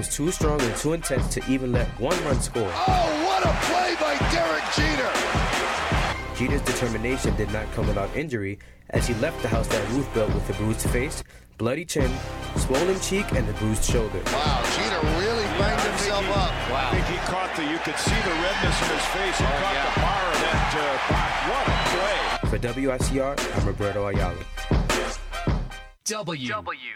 was too strong and too intense to even let one run score. Oh, what a play by Derek Jeter! Jeter's determination did not come without injury, as he left the house that Ruth built with a bruised face, bloody chin, swollen cheek, and a bruised shoulder. Wow, Jeter really banged himself up. Wow. I think he caught you could see the redness in his face. He caught the bar of that What a play. For WICR, I'm Roberto Ayala. WICR.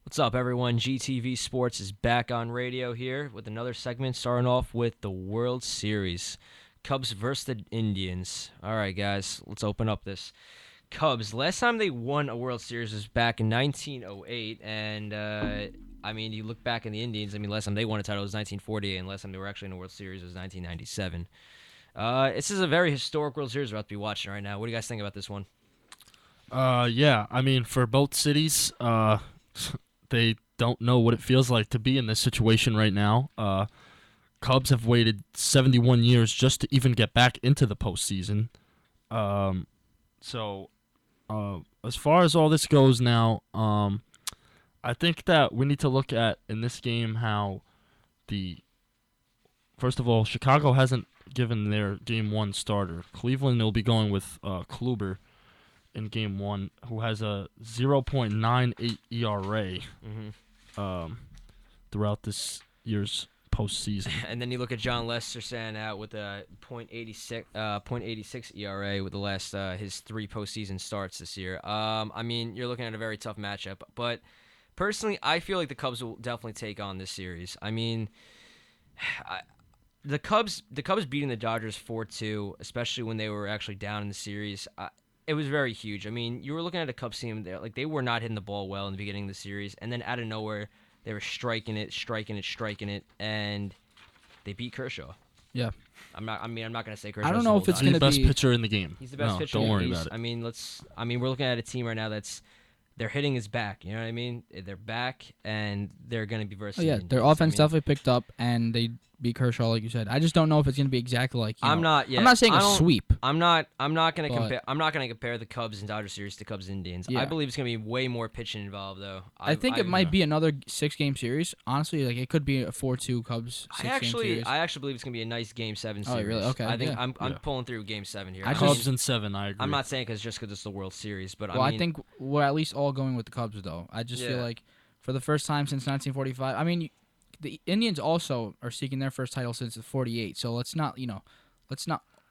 What's up, everyone? GTV Sports is back on radio here with another segment, starting off with the World Series. Cubs versus the Indians. All right, guys, let's open up this. Cubs, last time they won a World Series was back in 1908, and, you look back in the Indians, last time they won a title was 1948, and last time they were actually in a World Series was 1997. This is a very historic World Series we're about to be watching right now. What do you guys think about this one? For both cities, they don't know what it feels like to be in this situation right now. Cubs have waited 71 years just to even get back into the postseason. As far as all this goes now, I think that we need to look at in this game how first of all, Chicago hasn't given their Game 1 starter. Cleveland will be going with Kluber in Game 1, who has a 0.98 ERA throughout this year's postseason. And then you look at John Lester standing out with a .86 ERA with the last his 3 postseason starts this year. You're looking at a very tough matchup, but personally, I feel like the Cubs will definitely take on this series. The Cubs beating the Dodgers 4-2, especially when they were actually down in the series. It was very huge. You were looking at a Cubs team there, like they were not hitting the ball well in the beginning of the series, and then out of nowhere, they were striking it, and they beat Kershaw. Yeah. I'm not going to say Kershaw. I don't know if it's going to be the best pitcher in the game. He's the best pitcher. Don't worry about it. We're looking at a team right now that's their hitting is back. You know what I mean? They're back, and they're going to be versus. Oh, yeah, their offense definitely picked up, and they beat Kershaw, like you said. I just don't know if it's going to be exactly like. I'm not saying a sweep. I'm not going to compare. I'm not going to compare the Cubs and Dodgers series to Cubs and Indians. Yeah. I believe it's going to be way more pitching involved, though. I think it might be another 6-game series. Honestly, like it could be a 4-2 Cubs 6-game series. I actually believe it's going to be a nice Game 7 series. Oh, really? Okay. I think I'm pulling through Game 7 here. Cubs in 7. I agree. I'm not saying because it's the World Series, but I think we're at least all going with the Cubs, though. I just feel like for the first time since 1945. The Indians also are seeking their first title since the 48, so let's not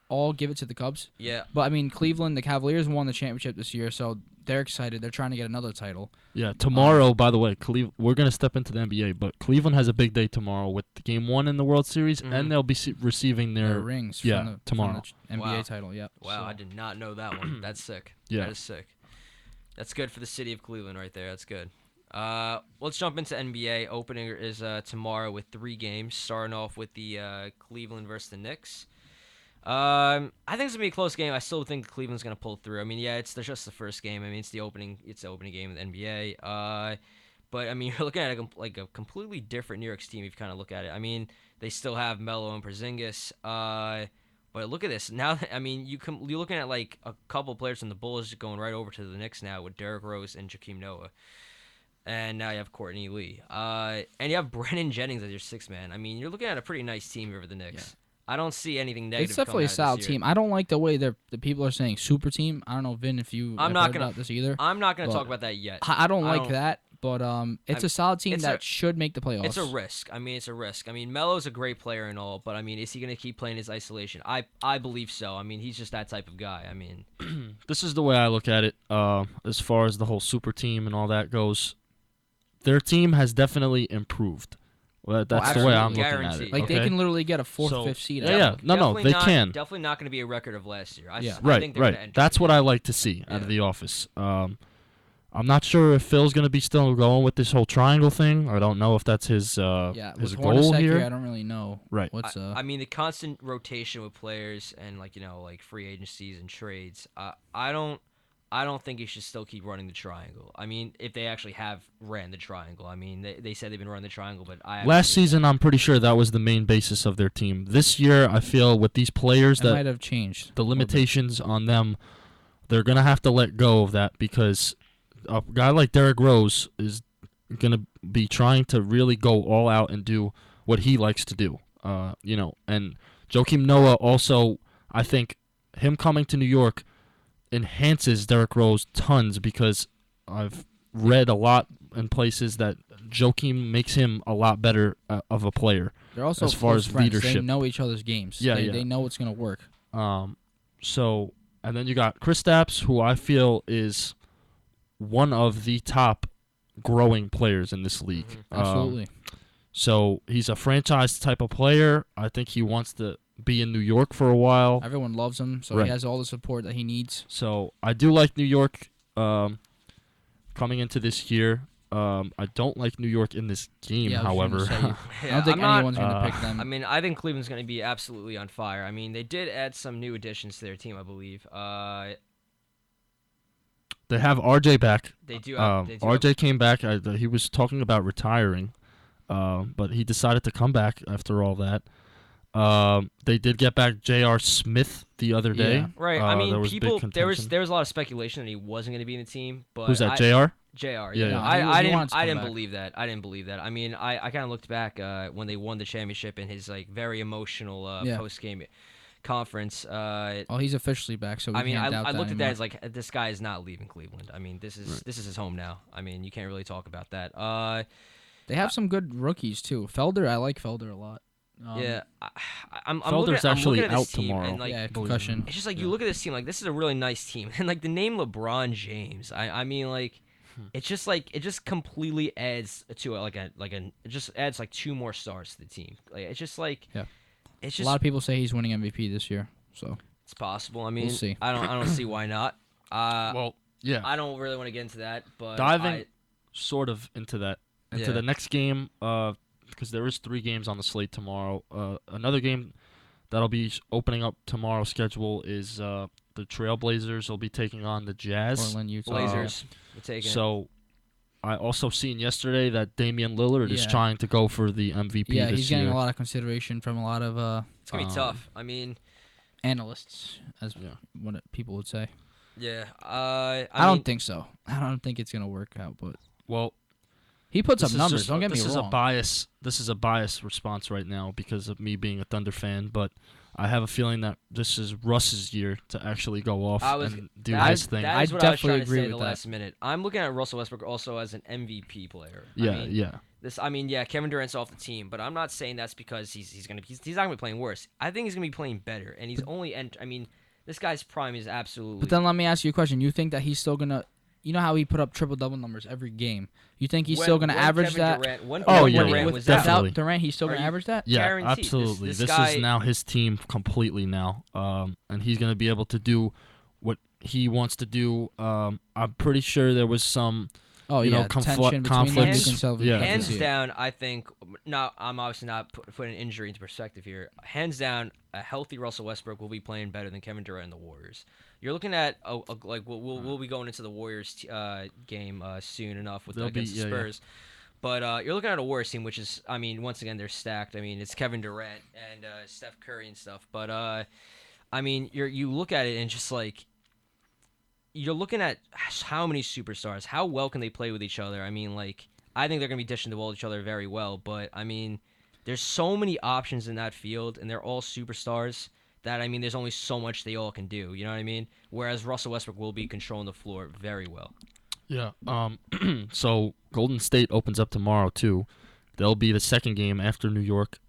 all give it to the Cubs. Yeah. But Cleveland, the Cavaliers won the championship this year, so they're excited. They're trying to get another title. Yeah. Tomorrow, by the way, we're gonna step into the NBA, but Cleveland has a big day tomorrow with Game 1 in the World Series, and they'll be receiving their rings. Tomorrow. From the NBA title. Yep. Wow, I did not know that one. That's sick. Yeah. That is sick. That's good for the city of Cleveland right there. That's good. Let's jump into NBA. Opening is tomorrow with 3 games, starting off with the Cleveland versus the Knicks. I think it's gonna be a close game. I still think Cleveland's gonna pull through. It's just the first game. It's the opening game of the NBA. But you're looking at a completely different New York team if you kind of look at it. They still have Melo and Porzingis. But look at this now. You're looking at like a couple players from the Bulls going right over to the Knicks now with Derrick Rose and Joakim Noah. And now you have Courtney Lee. And you have Brandon Jennings as your 6th man. You're looking at a pretty nice team here for the Knicks. Yeah. I don't see anything negative. It's definitely a solid team. I don't like the way the people are saying super team. I don't know, Vin, if you heard about this either. I'm not going to talk about that yet. I don't like that, but it's a solid team that should make the playoffs. It's a risk. It's a risk. Melo's a great player and all, but is he going to keep playing his isolation? I believe so. He's just that type of guy. This is the way I look at it. As far as the whole super team and all that goes. Their team has definitely improved. Well, that's the way I'm looking at it. They can literally get a 4th, 5th seed. They can. Definitely not going to be a record of last year. I think right. That's what I like to see out of the office. I'm not sure if Phil's going to be still going with this whole triangle thing. I don't know if that's his goal here. I don't really know. Right. The constant rotation with players and like free agencies and trades. I don't think you should still keep running the triangle. If they actually have ran the triangle. They said they've been running the triangle, but last season, I'm pretty sure that was the main basis of their team. This year, I feel with these players that might have changed. The limitations on them, they're going to have to let go of that because a guy like Derrick Rose is going to be trying to really go all out and do what he likes to do. And Joakim Noah also, I think him coming to New York enhances Derrick Rose tons because I've read a lot in places that Joakim makes him a lot better of a player. They're also as far close as friends. leadership. They know each other's games. Yeah, They know what's going to work. So, and then you got Kristaps, who I feel is one of the top growing players in this league. Absolutely. So he's a franchise type of player. I think he wants to be in New York for a while. Everyone loves him, so Right. he has all the support that he needs. So I do like New York coming into this year. I don't like New York in this game, Yeah, I was however. just gonna say, I don't think I'm not- anyone's going to pick them. I mean, I think Cleveland's going to be absolutely on fire. I mean, they did add some new additions to their team, I believe. They have RJ back. They do. RJ came back. He was talking about retiring, but he decided to come back after all that. They did get back J.R. Smith the other day. Yeah. Right. I there mean, was big there was contention. a lot of speculation that he wasn't going to be in the team. But Who's that? J.R. Jr. Yeah, Yeah. yeah. I He wants to come didn't back. believe that. I didn't believe that. I mean, I kind of looked back when they won the championship in his like very emotional post game conference. Oh, he's officially back, so we I mean, can't doubt I looked at that anymore. as like this guy is not leaving Cleveland. I mean, this is his home now. I mean, you can't really talk about that. They have some good rookies too. Felder, I like Felder a lot. Yeah, I'm Felder's looking at, actually I'm looking at out this team tomorrow. And, like, Yeah, concussion. it's just like you look at this team like this is a really nice team, and like the name LeBron James. I mean like. It's just like it just completely adds to it it just adds like 2 more stars to the team. Like it's just like it's A just lot of people say he's winning MVP this year, so it's possible. I mean, see. I don't see why not. Well, yeah. I don't really want to get into that, but Diving sort of into the Yeah. next game, because there is 3 games on the slate tomorrow. Another game that'll be opening up tomorrow's schedule is the Trailblazers will be taking on the Jazz. Portland, Utah. Blazers. We're taking it. So I also seen yesterday that Damian Lillard is Yeah. trying to go for the MVP Yeah, this he's year. getting a lot of consideration from a lot of It's gonna be tough. I mean, analysts, as Yeah. what people would say. yeah. I mean, don't think so. I don't think it's gonna work out, but Well, he puts up this is numbers. just- Don't get me this is wrong. a bias. This is a biased response right now because of me being a Thunder fan, but I have a feeling that this is Russ's year to actually go off and do his thing. That is I what I was definitely trying to agree say with the that. last minute. I'm looking at Russell Westbrook also as an MVP player. Yeah, I mean, Kevin Durant's off the team, but I'm not saying that's because he's not gonna be playing worse. I think he's gonna be playing better, and he's only. I mean, this guy's prime is absolutely. But then let me ask you a question. You think that he's still gonna? You know how he put up triple-double numbers every game. You think he's still gonna average Kevin that? Durant, when Oh, Kevin yeah, Durant yeah, was definitely. Without Durant, he's still Are gonna you- average that? Yeah, Guaranteed. absolutely. This This guy- is now his team completely now, and he's going to be able to do what he wants to do. I'm pretty sure there was some, Oh you yeah, know, tension between conflicts. them, you can Yeah. Hands see it. down, I think. No, I'm obviously not putting injury into perspective here. Hands down, a healthy Russell Westbrook will be playing better than Kevin Durant and the Warriors. You're looking at like we'll be going into the Warriors game soon enough with They'll against be- the yeah, yeah. Spurs. But you're looking at a Warriors team, which is, I mean, once again, they're stacked. I mean, it's Kevin Durant and Steph Curry and stuff. But I mean, you look at it and just like you're looking at how many superstars, how well can they play with each other? I mean, like I think they're gonna be dishing the ball to each other very well. But I mean, there's so many options in that field, and they're all superstars. That I mean, there's only so much they all can do. You know what I mean? Whereas Russell Westbrook will be controlling the floor very well. Yeah. So Golden State opens up tomorrow too. They'll be the second game after New York.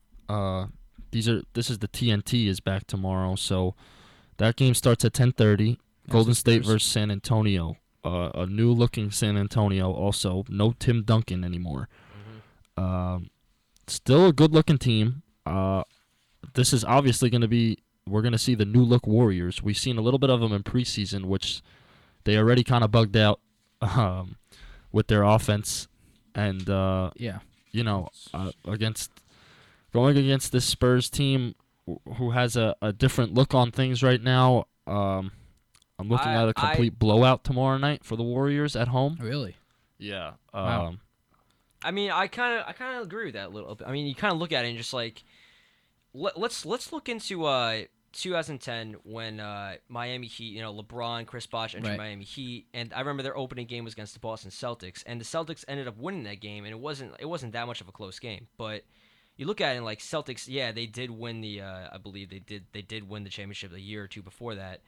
This is the TNT is back tomorrow, so that game starts at 10:30. Golden State versus San Antonio. A new looking San Antonio. Also, no Tim Duncan anymore. Still a good looking team. This is obviously going to be. We're going to see the new look Warriors. We've seen a little bit of them in preseason, which they already kind of bugged out with their offense, and Yeah. you know, going against this Spurs team who has a different look on things right now. I'm looking at a complete blowout tomorrow night for the Warriors at home. Really? Yeah. Wow. I mean, I kind of agree with that a little bit. I mean, you kind of look at it and just like, let's look into 2010 when Miami Heat, LeBron, Chris Bosh entered Right. Miami Heat, and I remember their opening game was against the Boston Celtics, and the Celtics ended up winning that game, and it wasn't that much of a close game, but you look at it and like Celtics, yeah, they did win the I believe they did win the championship a year or two before that,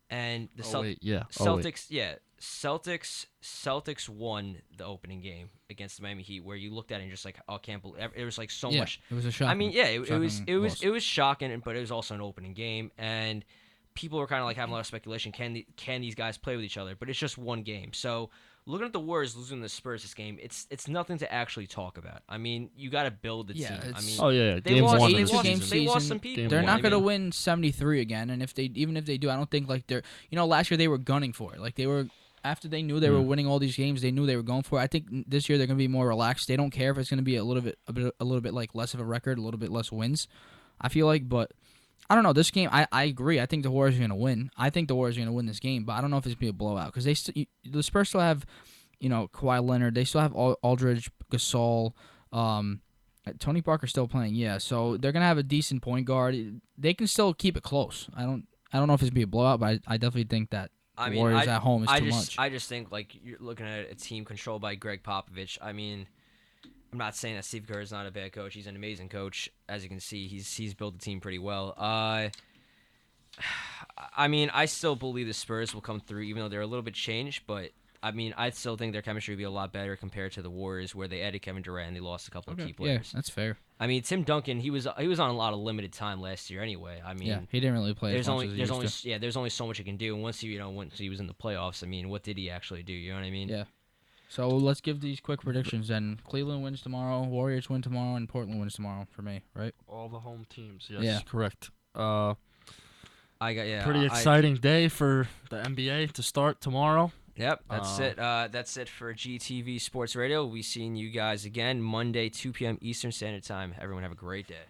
and the Celtics, yeah, Celtics won the opening game against the Miami Heat, where you looked at it and just like, oh, I can't believe it was like so much. It was a shock. I mean, yeah, it was shocking, but it was also an opening game, and people were kind of like having a lot of speculation. Can these guys play with each other? But it's just one game, so. Looking at the Warriors losing the Spurs this game, it's nothing to actually talk about. I mean, you got to build the team. I mean, Game one. They lost some people. They're not going to win 73 again, and even if they do, I don't think like they're. Last year they were gunning for it. Like they were after they knew they were winning all these games, they knew they were going for it. I think this year they're going to be more relaxed. They don't care if it's going to be a little bit like less of a record, a little bit less wins. I feel like, but. I don't know. This game, I agree. I think the Warriors are going to win. I think the Warriors are going to win this game, but I don't know if it's going to be a blowout because the Spurs still have, Kawhi Leonard. They still have Aldridge, Gasol, Tony Parker still playing. Yeah, so they're going to have a decent point guard. They can still keep it close. I don't know if it's going to be a blowout, but I definitely think that the Warriors at home is too much. I just think like you're looking at a team controlled by Greg Popovich. I mean. I'm not saying that Steve Kerr is not a bad coach. He's an amazing coach. As you can see, he's built the team pretty well. I mean, I still believe the Spurs will come through, even though they're a little bit changed. But, I mean, I still think their chemistry will be a lot better compared to the Warriors, where they added Kevin Durant and they lost a couple of key players. Yeah, that's fair. I mean, Tim Duncan, he was on a lot of limited time last year anyway. I mean, he didn't really play. There's only so much he can do. And once he was in the playoffs, I mean, what did he actually do? You know what I mean? Yeah. So let's give these quick predictions then. Cleveland wins tomorrow, Warriors win tomorrow, and Portland wins tomorrow for me, right? All the home teams, yes, correct. Pretty Pretty exciting day for the NBA to start tomorrow. Yep, that's it. That's it for GTV Sports Radio. We'll be seeing you guys again Monday, 2 p.m. Eastern Standard Time. Everyone have a great day.